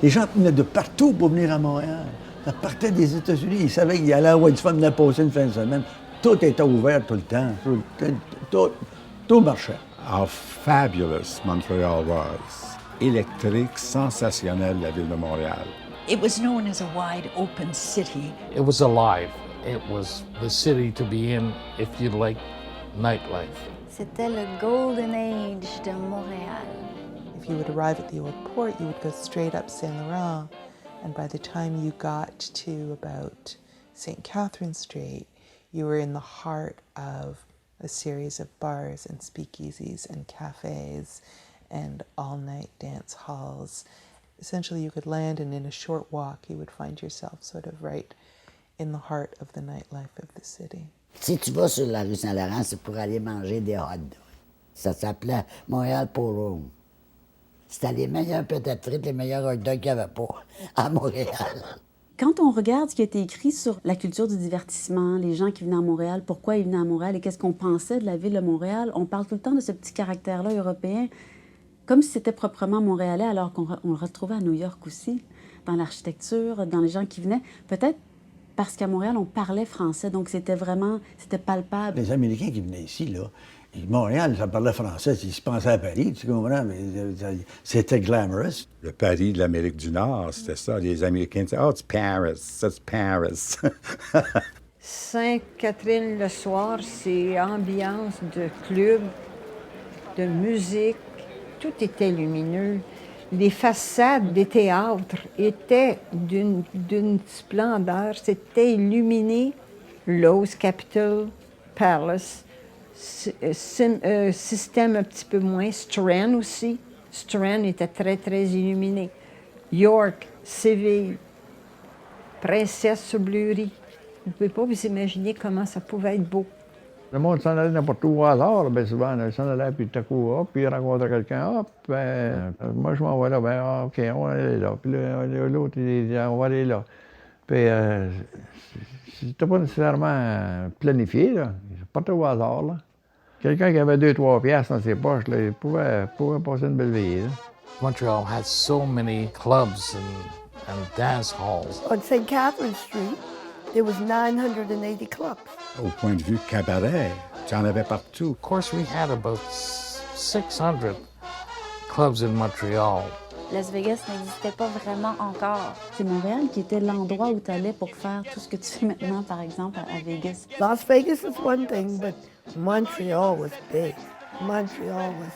Les gens venaient de partout pour venir à Montréal. Ça partait des États-Unis. Ils savaient qu'ils allaient à Whiteford venir passer une fin de semaine. Tout était ouvert tout le temps. Tout marchait. How fabulous Montreal was. Électrique, sensationnelle, la ville de Montréal. It was known as a wide open city. It was alive. It was the city to be in if you like nightlife. C'était le golden age de Montréal. If you would arrive at the old port, you would go straight up Saint Laurent, and by the time you got to about St. Catherine Street, you were in the heart of a series of bars and speakeasies and cafes and all-night dance halls. Essentially, you could land, and in a short walk, you would find yourself sort of right in the heart of the nightlife of the city. Si tu vas sur la rue Saint-Laurent, c'est pour aller manger des hot dogs. Ça s'appelait Montréal Polo Room. C'était les meilleurs patates frites, les meilleurs hot dogs qu'il n'y avait pas à Montréal. Quand on regarde ce qui a été écrit sur la culture du divertissement, les gens qui venaient à Montréal, pourquoi ils venaient à Montréal et qu'est-ce qu'on pensait de la ville de Montréal, on parle tout le temps de ce petit caractère-là européen, comme si c'était proprement montréalais, alors qu'on le retrouvait à New York aussi, dans l'architecture, dans les gens qui venaient. Peut-être parce qu'à Montréal, on parlait français, donc c'était palpable. Les Américains qui venaient ici, là, Montréal, ça parlait français, ils se pensaient à Paris, tu comprends, mais c'était glamorous. Le Paris de l'Amérique du Nord, c'était ça. Les Américains disaient « Oh, it's Paris, it's Paris. » Sainte-Catherine, le soir, c'est ambiance de club, de musique, tout était lumineux. Les façades des théâtres étaient d'une splendeur, c'était illuminé. Lowe's Capitol Palace, système un petit peu moins, Strand aussi. Strand était très, très illuminé. York, Séville, Princesse sur Bleury. Vous ne pouvez pas vous imaginer comment ça pouvait être beau. Le monde s'en allait n'importe où au hasard, bien souvent. Ils s'en allaient, puis tout à coup, hop, puis ils rencontraient quelqu'un, hop, moi je m'en vais là, OK, on va aller là. Puis l'autre, il dit, on va aller là. Puis c'était pas nécessairement planifié, là. Ils partaient au hasard, là. Quelqu'un qui avait 2-3 piastres dans ses poches, là, il pouvait passer une belle veillée, là. Montreal had so many clubs and dance halls. On St. Catherine Street, there was 980 clubs. Au point de vue cabaret, tu en avais partout. Of course, we had about 600 clubs in Montreal. Las Vegas n'existait pas vraiment encore. C'est Montréal qui était l'endroit où tu allais pour faire tout ce que tu fais maintenant, par exemple, à Vegas. Las Vegas is one thing, but Montreal was big. Montreal was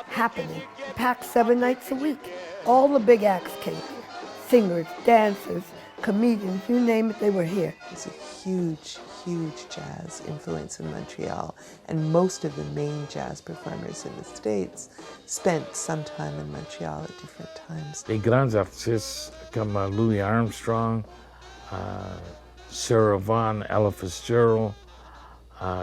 happening. Packed 7 nights a week. All the big acts came here. Singers, dancers, comedians, you name it, they were here. There's a huge, huge jazz influence in Montreal, and most of the main jazz performers in the States spent some time in Montreal at different times. Les grands artistes comme Louis Armstrong, Sarah Vaughan, Ella Fitzgerald,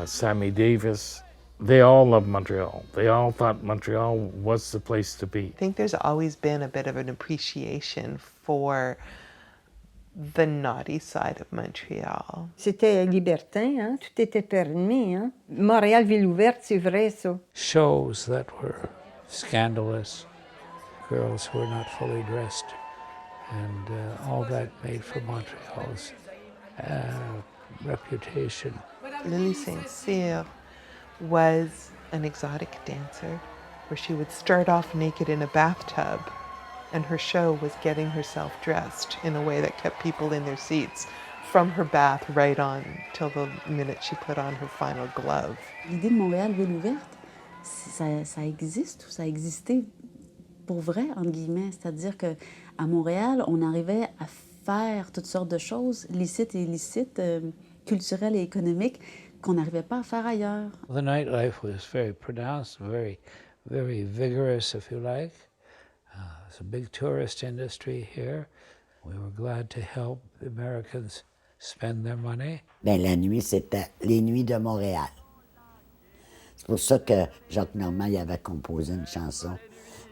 Sammy Davis, they all loved Montreal. They all thought Montreal was the place to be. I think there's always been a bit of an appreciation for the naughty side of Montreal. C'était libertin, hein? Tout était permis. Hein? Montréal, ville ouverte, c'est vrai, ça. Shows that were scandalous, girls who were not fully dressed, and all that made for Montreal's reputation. Lily St. Cyr was an exotic dancer where she would start off naked in a bathtub, and her show was getting herself dressed in a way that kept people in their seats from her bath right on till the minute she put on her final glove. L'idée de Montréal ville ouverte, ça existe ou ça a existé pour vrai, entre guillemets. C'est-à-dire qu'à Montréal, on arrivait à faire toutes sortes de choses, licites et illicites, culturelles et économiques, qu'on n'arrivait pas à faire ailleurs. The nightlife was very pronounced, very, very vigorous, if you like. There's a big tourist industry here. We were glad to help the Americans spend their money. Bien, la nuit, c'était les nuits de Montréal. C'est pour ça que Jacques Normand y avait composé une chanson.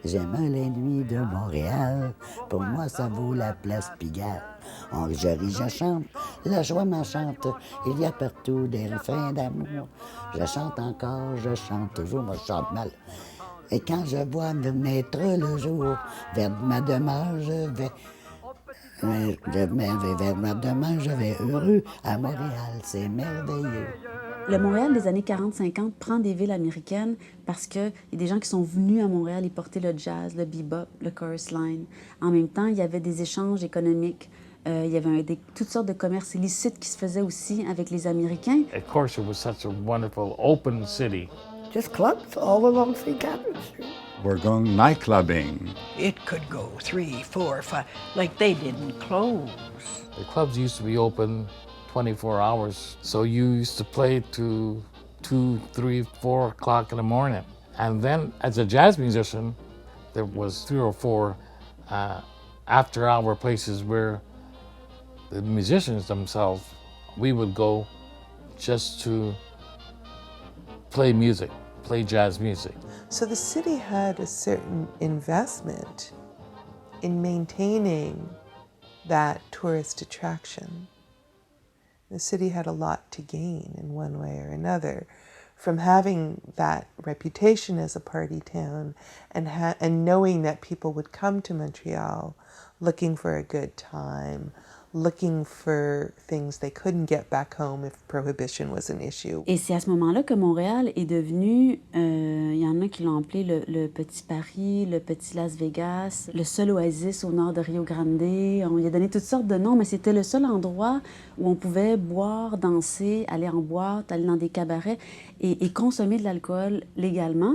J'aime les nuits de Montréal, pour moi ça vaut la place Pigalle. Je ris, je chante, la joie m'enchante, il y a partout des refrains d'amour. Je chante encore, je chante toujours, moi je chante mal. Et quand je vois naître le jour, vers ma demeure je vais, Demain, je vais heureux à Montréal, c'est merveilleux. Le Montréal des années 40-50 prend des villes américaines parce qu'il y a des gens qui sont venus à Montréal y porter le jazz, le bebop, le chorus line. En même temps, il y avait des échanges économiques. Il y avait toutes sortes de commerces illicites qui se faisaient aussi avec les Américains. Of course, it was such a wonderful open city. Just clubs all along St. Catherine Street. We're going nightclubbing. It could go 3, 4, 5, like they didn't close. The clubs used to be open 24 hours, so you used to play to 2, 3, 4 o'clock in the morning. And then as a jazz musician, there was 3 or 4 after-hour places where the musicians themselves, we would go just to play music, play jazz music. So the city had a certain investment in maintaining that tourist attraction. The city had a lot to gain in one way or another from having that reputation as a party town and knowing that people would come to Montreal looking for a good time, looking for things they couldn't get back home if prohibition was an issue. Et c'est à ce moment-là que Montréal est devenu, il y en a qui l'ont appelé le Petit Paris, le Petit Las Vegas, le seul oasis au nord de Rio Grande. On lui a donné toutes sortes de noms, mais c'était le seul endroit où on pouvait boire, danser, aller en boîte, aller dans des cabarets et consommer de l'alcool légalement.